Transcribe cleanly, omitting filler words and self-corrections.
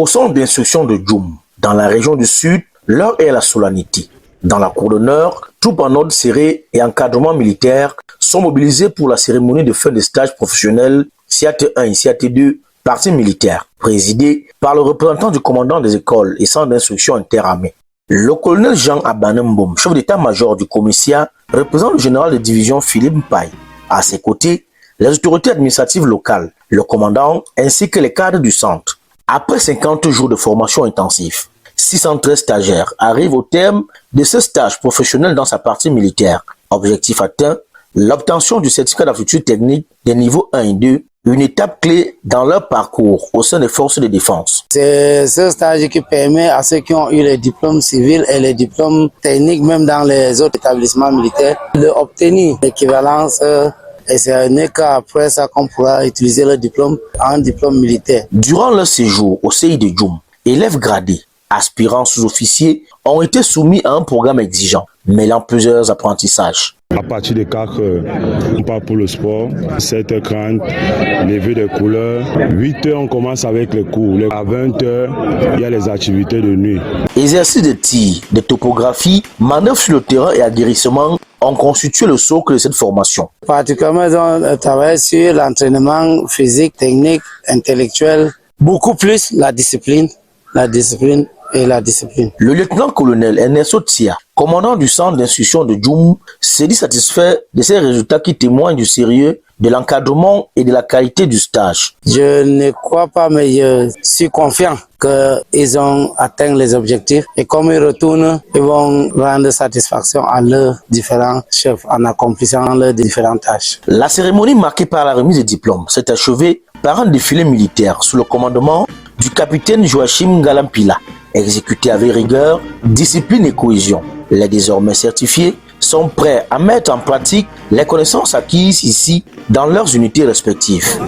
Au centre d'instruction de Djoum, dans la région du Sud, l'heure est à la solennité. Dans la cour d'honneur, troupes en ordre serré et encadrement militaire sont mobilisés pour la cérémonie de fin de stage professionnel CAT1 et CAT2, partie militaire, présidée par le représentant du commandant des écoles et centres d'instruction interarmées. Le colonel Jean Abanemboum, chef d'état-major du commissariat, représente le général de division Philippe Mpaye. À ses côtés, les autorités administratives locales, le commandant ainsi que les cadres du centre. Après 50 jours de formation intensive, 613 stagiaires arrivent au terme de ce stage professionnel dans sa partie militaire. Objectif atteint, l'obtention du certificat d'aptitude technique des niveaux 1 et 2, une étape clé dans leur parcours au sein des forces de défense. C'est ce stage qui permet à ceux qui ont eu les diplômes civils et les diplômes techniques, même dans les autres établissements militaires, d'obtenir l'équivalence. Et ce n'est qu'après ça qu'on pourra utiliser le diplôme en diplôme militaire. Durant leur séjour au CI de Djoum, élèves gradés, aspirants sous-officiers ont été soumis à un programme exigeant, mêlant plusieurs apprentissages. À partir de 4 heures, on part pour le sport. 7h30, lever des couleurs. 8h, on commence avec les cours. À 20h, il y a les activités de nuit. Exercices de tir, de topographie, manœuvres sur le terrain et aguerrissement ont constitué le socle de cette formation. Particulièrement, on travaille sur l'entraînement physique, technique, intellectuel. Beaucoup plus la discipline et la discipline. Le lieutenant-colonel Ernesto Tia, commandant du centre d'instruction de Djoum, s'est dit satisfait de ces résultats qui témoignent du sérieux, de l'encadrement et de la qualité du stage. Je ne crois pas, mais je suis confiant qu'ils ont atteint les objectifs et comme ils retournent, ils vont rendre satisfaction à leurs différents chefs en accomplissant leurs différentes tâches. La cérémonie marquée par la remise des diplômes s'est achevée par un défilé militaire sous le commandement du capitaine Joachim Galampila, exécuté avec rigueur, discipline et cohésion. Les désormais certifiés sont prêts à mettre en pratique les connaissances acquises ici dans leurs unités respectives.